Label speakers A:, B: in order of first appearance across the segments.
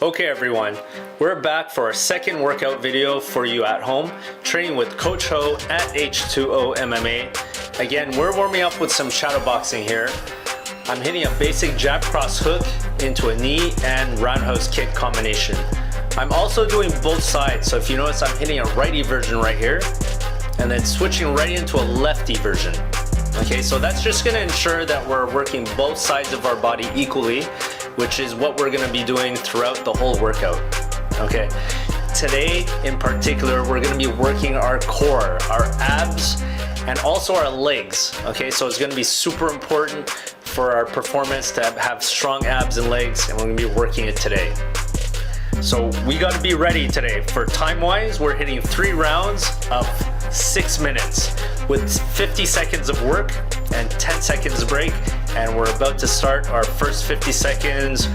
A: Okay everyone, we're back for our second workout video for you at home, training with Coach Ho at H2O MMA. Again, we're warming up with some shadow boxing here. I'm hitting a basic jab cross hook into a knee and roundhouse kick combination. I'm also doing both sides, so if you notice I'm hitting a righty version right here and then switching right into a lefty version. Okay, so that's just going to ensure that we're working both sides of our body equally, which is what we're going to be doing throughout the whole workout. Okay, today in particular we're going to be working our core, our abs, and also our legs. Okay, so it's going to be super important for our performance to have strong abs and legs, and we're going to be working it today. So we got to be ready today. For time wise, we're hitting 3 rounds of 6 minutes with 50 seconds of work and 10 seconds break, and we're about to start our first 50 seconds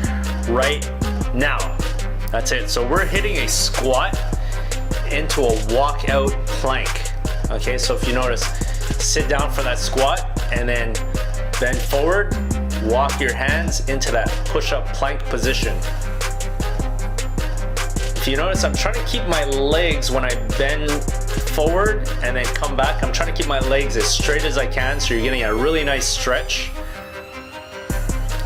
A: right now. That's it. So we're hitting a squat into a walkout plank. Okay, so if you notice, sit down for that squat and then bend forward, walk your hands into that push-up plank position. If you notice, I'm trying to keep my legs when I bend forward and then come back. I'm trying to keep my legs as straight as I can, so you're getting a really nice stretch.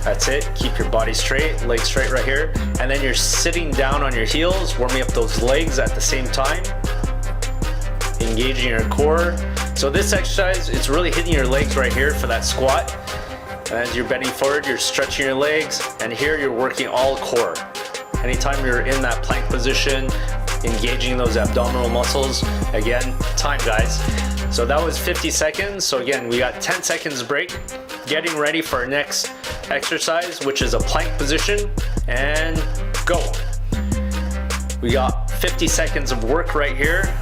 A: That's it. Keep your body straight, legs straight right here. And then you're sitting down on your heels, warming up those legs at the same time, engaging your core. So this exercise, it's really hitting your legs right here for that squat. And as you're bending forward, you're stretching your legs, and here you're working all core. Anytime you're in that plank position, engaging those abdominal muscles. Again, time guys. So that was 50 seconds. So again, we got 10 seconds break. Getting ready for our next exercise, which is a plank position, and go. We got 50 seconds of work right here.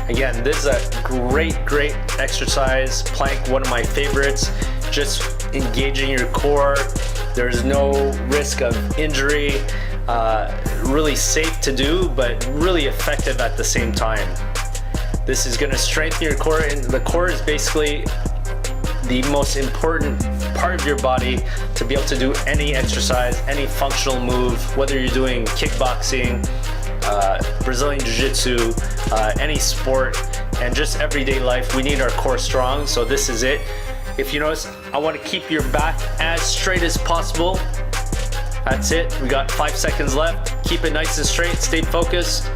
A: Again, this is a great exercise. Plank, one of my favorites. Just engaging your core. There's no risk of injury. Really safe to do, but really effective at the same time. This is going to strengthen your core, and the core is basically the most important part of your body to be able to do any exercise, any functional move, whether you're doing kickboxing, Brazilian Jiu-Jitsu, any sport, and just everyday life. We need our core strong, so this is it. If you notice, I want to keep your back as straight as possible. That's it. We got 5 seconds left. Keep it nice and straight. Stay focused.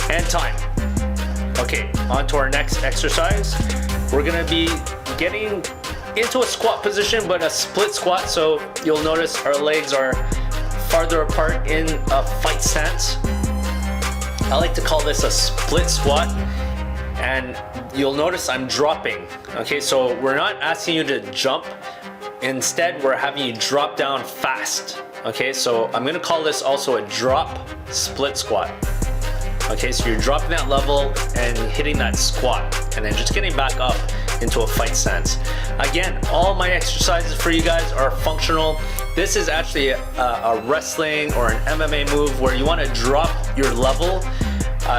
A: And time. Okay, on to our next exercise. We're going to be getting into a squat position, but a split squat. So you'll notice our legs are farther apart in a fight stance. I like to call this a split squat. And you'll notice I'm dropping. Okay, so we're not asking you to jump. Instead, we're having you drop down fast. Okay, so I'm gonna call this also a drop split squat. Okay, so you're dropping that level and hitting that squat, and then just getting back up into a fight stance. Again, all my exercises for you guys are functional. This is actually a wrestling or an MMA move where you wanna drop your level,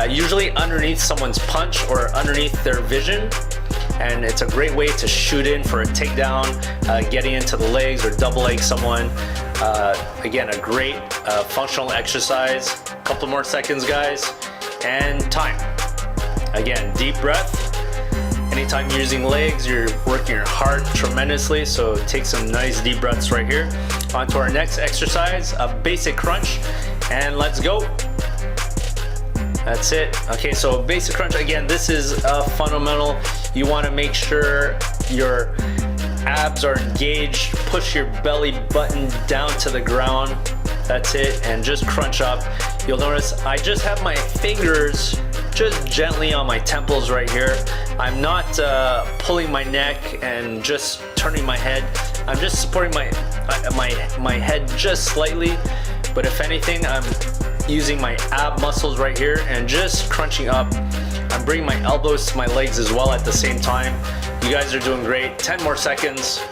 A: usually underneath someone's punch or underneath their vision. And it's a great way to shoot in for a takedown, getting into the legs or double leg someone. Again, a great functional exercise. Couple more seconds, guys, and time. Again, deep breath. Anytime you're using legs, you're working your heart tremendously, so take some nice deep breaths right here. On to our next exercise, a basic crunch, and let's go. That's it. Okay, so basic crunch, again, this is fundamental. You want to make sure your abs are engaged. Push your belly button down to the ground. That's it, and just crunch up. You'll notice I just have my fingers just gently on my temples right here. I'm not pulling my neck and just turning my head. I'm just supporting my head just slightly, but if anything, I'm using my ab muscles right here and just crunching up. I'm bringing my elbows to my legs as well at the same time. You guys are doing great. 10 more seconds.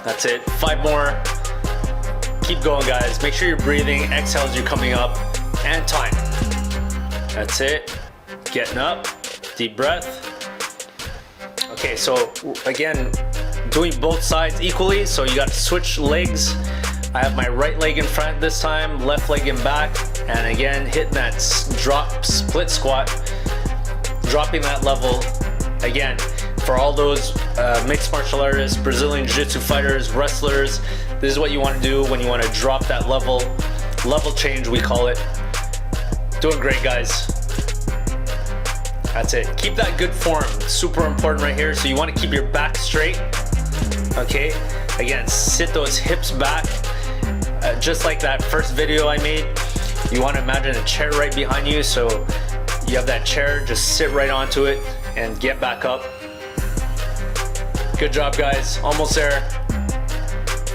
A: That's it. 5 more. Keep going, guys. Make sure you're breathing. Exhale as you're coming up. And time. That's it. Getting up. Deep breath. Okay, so again, doing both sides equally, so you got to switch legs. I have my right leg in front this time, left leg in back, and again hitting that drop split squat, dropping that level. Again, for all those mixed martial artists, Brazilian Jiu-Jitsu fighters, wrestlers, this is what you want to do when you want to drop that level change, we call it. Doing great, guys. That's it. Keep that good form, super important right here. So you want to keep your back straight, okay? Again, sit those hips back, just like that first video I made. You want to imagine a chair right behind you, so you have that chair, just sit right onto it and get back up. Good job, guys. Almost there.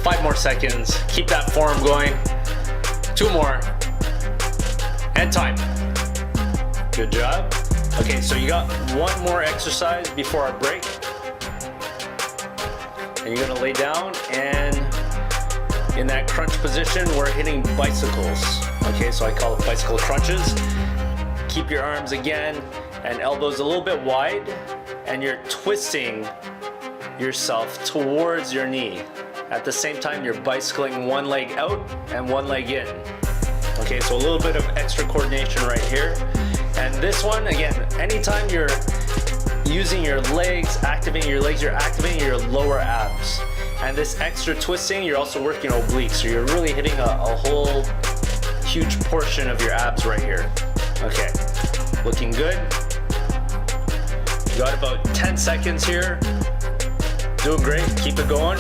A: 5 more seconds. Keep that form going. 2 more. And time. Good job. Okay, so you got 1 more exercise before our break. And you're gonna lay down, and in that crunch position, we're hitting bicycles. Okay, so I call it bicycle crunches. Keep your arms again and elbows a little bit wide, and you're twisting yourself towards your knee. At the same time, you're bicycling 1 leg out and 1 leg in. Okay, so a little bit of extra coordination right here. And this one, again, anytime you're using your legs, activating your legs, you're activating your lower abs. And this extra twisting, you're also working obliques. So you're really hitting a whole huge portion of your abs right here. Okay, looking good. You got about 10 seconds here. Doing great, keep it going.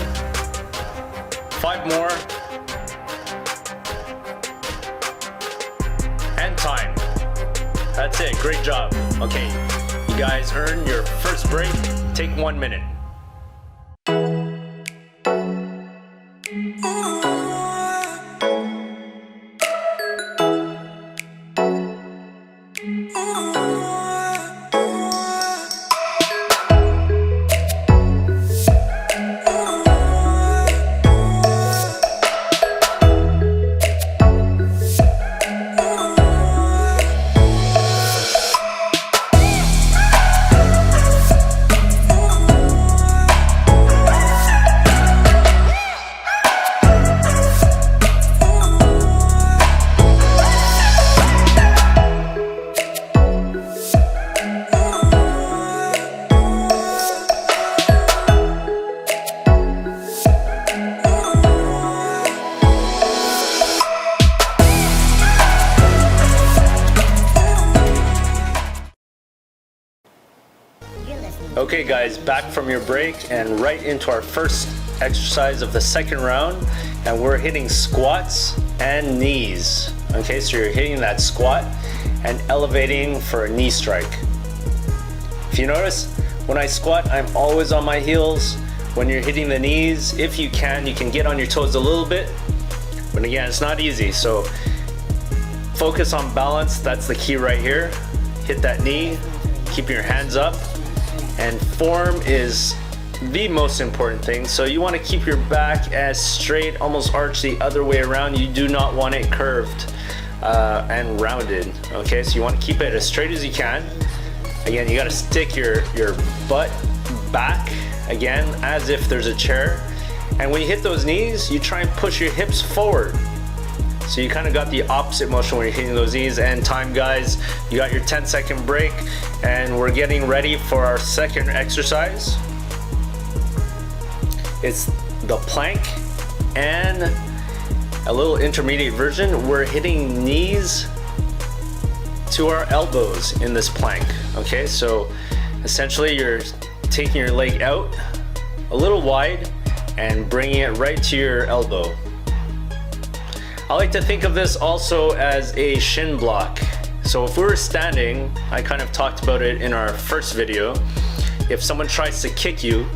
A: 5 more. And time. That's it, great job. Okay, you guys earned your first break. Take 1 minute. Okay guys, back from your break and right into our first exercise of the second round, and we're hitting squats and knees. Okay, so you're hitting that squat and elevating for a knee strike. If you notice, when I squat, I'm always on my heels. When you're hitting the knees, if you can get on your toes a little bit, but again, it's not easy, so focus on balance. That's the key right here. Hit that knee, keep your hands up. And form is the most important thing. So you want to keep your back as straight, almost arch the other way around. You do not want it curved and rounded. Okay, so you want to keep it as straight as you can. Again, you got to stick your butt back, again, as if there's a chair. And when you hit those knees, you try and push your hips forward. So you kind of got the opposite motion when you're hitting those knees. And time, guys, you got your 10-second break, and we're getting ready for our second exercise. It's the plank and a little intermediate version. We're hitting knees to our elbows in this plank. Okay, so essentially you're taking your leg out a little wide and bringing it right to your elbow. I like to think of this also as a shin block. So if we were standing, I kind of talked about it in our first video, if someone tries to kick you,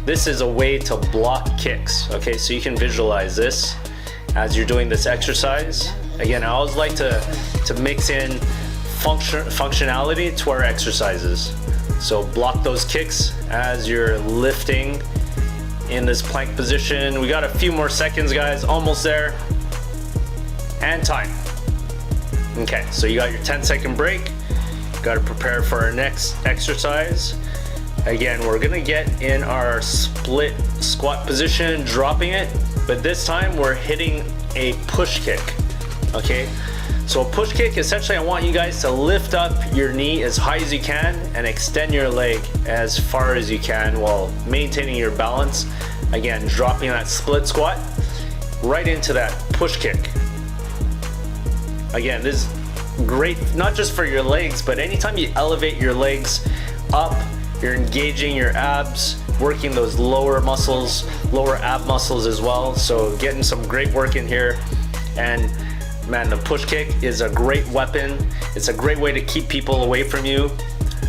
A: this is a way to block kicks. Okay, so you can visualize this as you're doing this exercise. Again, I always like to mix in functionality to our exercises. So block those kicks as you're lifting in this plank position. We got a few more seconds, guys, almost there. And time. Okay, so you got your 10-second break. Got to prepare for our next exercise. Again, we're gonna get in our split squat position, dropping it, but this time we're hitting a push kick, okay? So a push kick, essentially I want you guys to lift up your knee as high as you can and extend your leg as far as you can while maintaining your balance. Again, dropping that split squat right into that push kick. Again, this is great, not just for your legs, but anytime you elevate your legs up, you're engaging your abs, working those lower muscles, lower ab muscles as well. So getting some great work in here. And man, the push kick is a great weapon. It's a great way to keep people away from you.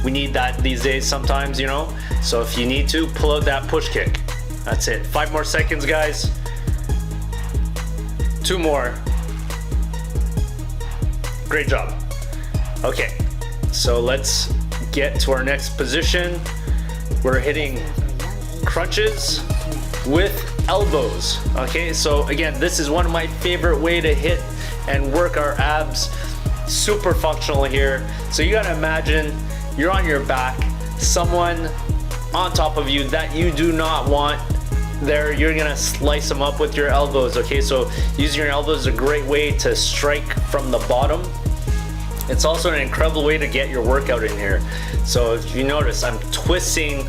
A: We need that these days sometimes, you know? So if you need to, pull out that push kick. That's it. 5 more seconds, guys. 2 more. Great job. Okay, so let's get to our next position. We're hitting crunches with elbows. Okay, so again, this is one of my favorite way to hit and work our abs. Super functional here. So you gotta imagine you're on your back, someone on top of you that you do not want there, you're gonna slice them up with your elbows. Okay, so using your elbows is a great way to strike from the bottom. It's also an incredible way to get your workout in here. So if you notice, I'm twisting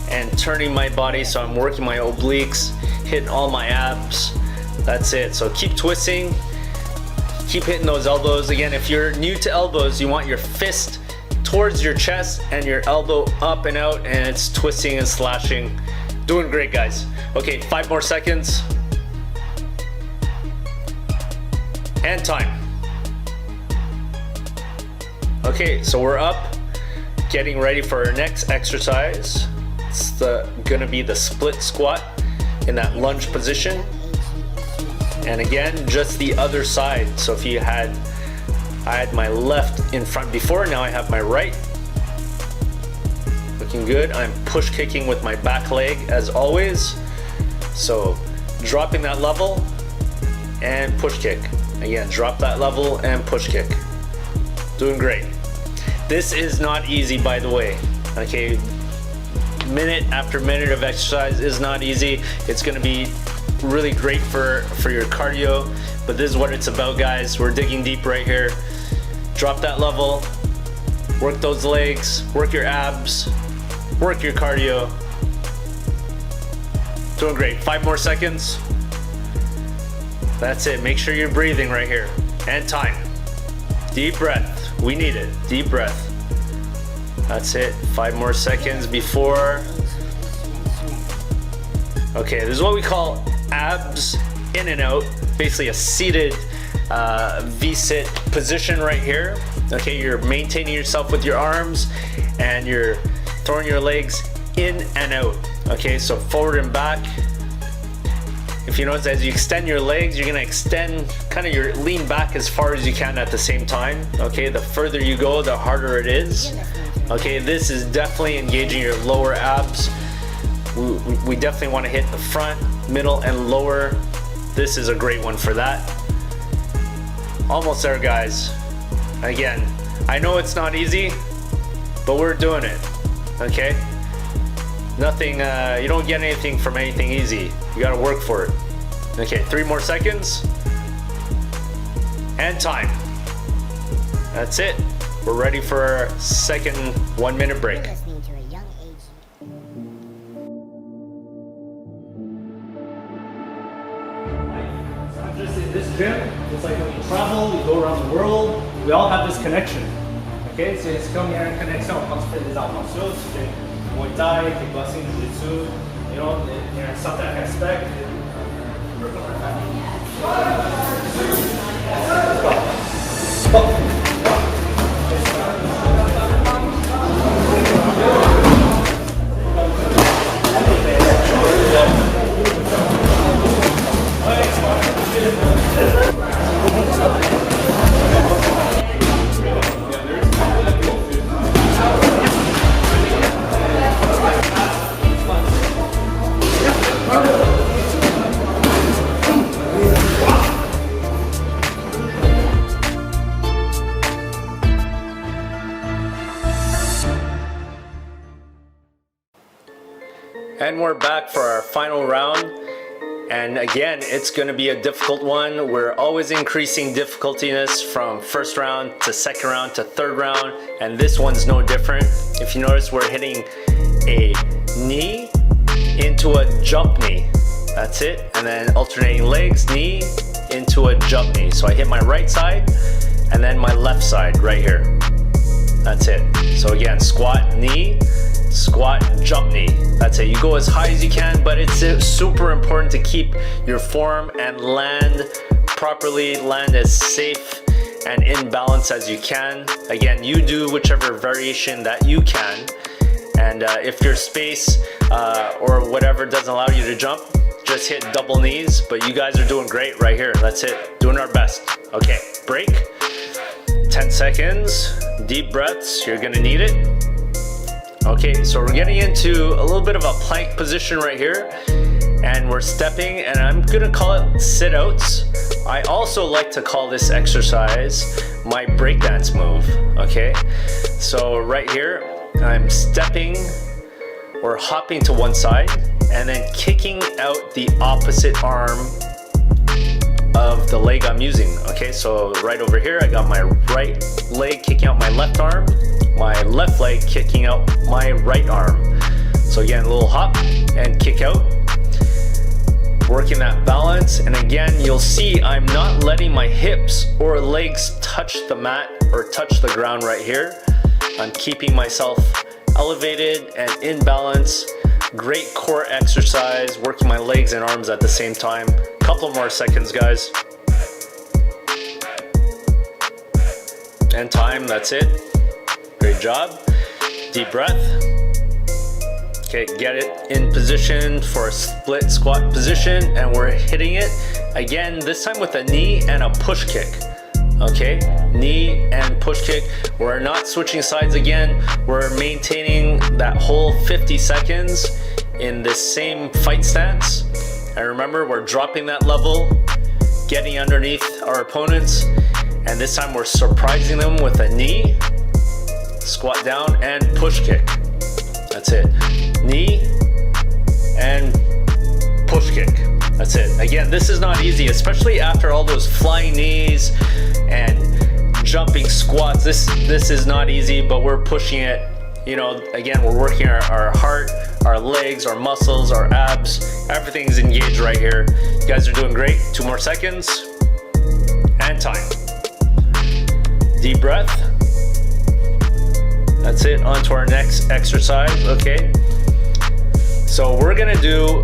A: and turning my body, so I'm working my obliques, hitting all my abs. That's it. So keep twisting, keep hitting those elbows. Again, if you're new to elbows, you want your fist towards your chest and your elbow up and out, and it's twisting and slashing. Doing great, guys. Okay, 5 more seconds. And time. Okay, so we're up, getting ready for our next exercise. It's gonna be the split squat in that lunge position. And again, just the other side. So if I had my left in front before, now I have my right. Looking good. I'm push kicking with my back leg as always. So dropping that level and push kick. Again, drop that level and push kick. Doing great. This is not easy, by the way. Okay, minute after minute of exercise is not easy. It's gonna be really great for your cardio, but this is what it's about, guys. We're digging deep right here. Drop that level, work those legs, work your abs, work your cardio. Doing great. 5 more seconds. That's it. Make sure you're breathing right here. And time. Deep breath. We need it. Deep breath. That's it. 5 more seconds before. Okay, this is what we call abs in and out. Basically a seated V-sit position right here. Okay, you're maintaining yourself with your arms and you're throwing your legs in and out. Okay, so forward and back. If you notice, as you extend your legs, you're gonna extend kind of your lean back as far as you can at the same time. Okay, the further you go, the harder it is. Okay, this is definitely engaging your lower abs. We definitely want to hit the front, middle, and lower. This is a great one for that. Almost there, guys. Again, I know it's not easy, but we're doing it. Okay? Nothing, you don't get anything from anything easy. You gotta work for it. Okay, 3 more seconds. And time. That's it. We're ready for our second 1-minute break.
B: Just in this gym, it's like when you travel, you go around the world, we all have this connection. Ok? C'est comme il y a une connexion quand tu fais des arts martiaux, tu fais Muay Thai, kickboxing, jiu-jitsu, il y a un certain respect.
A: And again, it's gonna be a difficult one. We're always increasing difficultiness from first round to second round to third round, and this one's no different. If you notice, we're hitting a knee into a jump knee. That's it. And then alternating legs, knee into a jump knee. So I hit my right side and then my left side right here. That's it. So again, squat, knee, squat, jump knee. That's it. You go as high as you can, but it's super important to keep your form and land properly, land as safe and in balance as you can. Again, you do whichever variation that you can. And if your space or whatever doesn't allow you to jump, just hit double knees. But you guys are doing great right here. That's it. Doing our best. Okay, break. 10 seconds. Deep breaths. You're gonna need it. Okay, so we're getting into a little bit of a plank position right here. And we're stepping, and I'm gonna call it sit-outs. I also like to call this exercise my breakdance move, okay? So right here, I'm stepping or hopping to one side and then kicking out the opposite arm of the leg I'm using. Okay, so right over here, I got my right leg kicking out my left arm, my left leg kicking out my right arm. So again, a little hop and kick out, working that balance. And again, you'll see I'm not letting my hips or legs touch the mat or touch the ground right here. I'm keeping myself elevated and in balance. Great core exercise, working my legs and arms at the same time. Couple more seconds, guys. And time, that's it. Great job. Deep breath. Okay, get it in position for a split squat position, and we're hitting it again, this time with a knee and a push kick. Okay, knee and push kick. We're not switching sides again. We're maintaining that whole 50 seconds in this same fight stance. And remember, we're dropping that level, getting underneath our opponents, and this time we're surprising them with a knee, squat down, and push kick. That's it. Knee and push kick. That's it. Again, this is not easy, especially after all those flying knees and jumping squats. This is not easy, but we're pushing it. You know, again, we're working our heart, our legs, our muscles, our abs. Everything's engaged right here. You guys are doing great. 2 more seconds. And time. Deep breath. That's it. On to our next exercise. Okay. So we're gonna do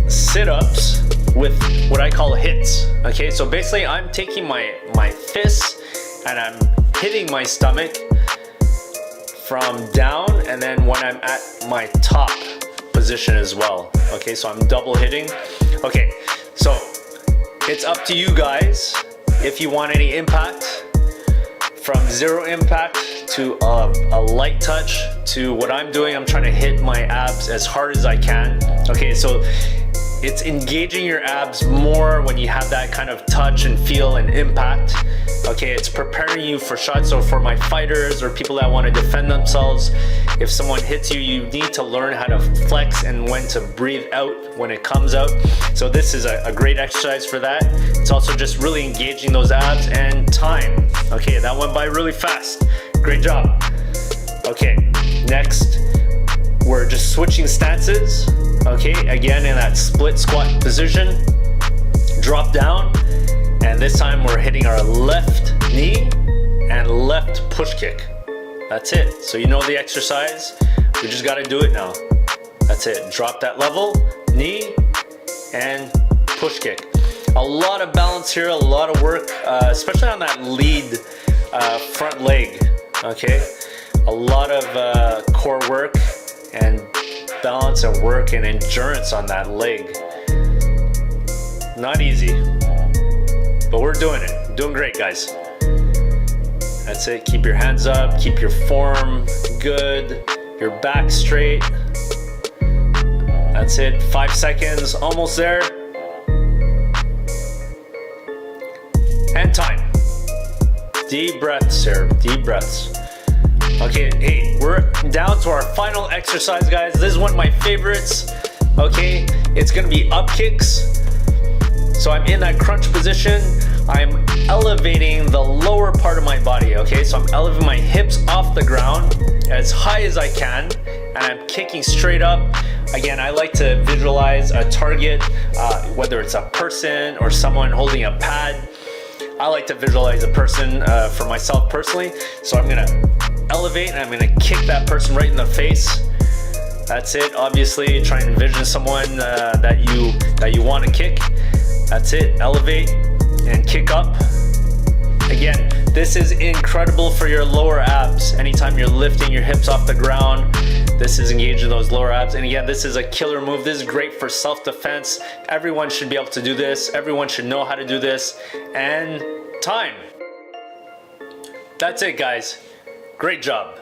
A: sit-ups with what I call hits. Okay, so basically I'm taking my fists and I'm hitting my stomach from down, and then when I'm at my top position as well. Okay, so I'm double hitting. Okay, so it's up to you guys if you want any impact, from zero impact to a light touch to what I'm doing. I'm trying to hit my abs as hard as I can. Okay, so it's engaging your abs more when you have that kind of touch and feel and impact. Okay, it's preparing you for shots. So for my fighters or people that want to defend themselves, if someone hits you, you need to learn how to flex and when to breathe out when it comes out. So this is a great exercise for that. It's also just really engaging those abs. And time. Okay, that went by really fast. Great job. Okay, next, we're just switching stances. Okay, again in that split squat position, drop down, and this time we're hitting our left knee and left push kick. That's it. So you know the exercise, we just got to do it now. That's it. Drop that level, knee and push kick. A lot of balance here, a lot of work, especially on that lead front leg. Okay, a lot of core work and balance and work and endurance on that leg. Not easy, but we're doing it. Doing great, guys. That's it. Keep your hands up, keep your form good, your back straight. That's it. 5 seconds, almost there. And time. Deep breaths here, deep breaths. Okay, hey, we're down to our final exercise, guys. This is one of my favorites. Okay, it's gonna be up kicks. So I'm in that crunch position. I'm elevating the lower part of my body, okay? So I'm elevating my hips off the ground as high as I can, and I'm kicking straight up. Again, I like to visualize a target, whether it's a person or someone holding a pad. I like to visualize a person for myself personally. So I'm gonna elevate and I'm gonna kick that person right in the face. That's it. Obviously, try and envision someone that you want to kick. That's it. Elevate and kick up. Again, this is incredible for your lower abs. Anytime you're lifting your hips off the ground, this is engaging those lower abs. And again, this is a killer move. This is great for self-defense. Everyone should be able to do this. Everyone should know how to do this. And time. That's it, guys. Great job.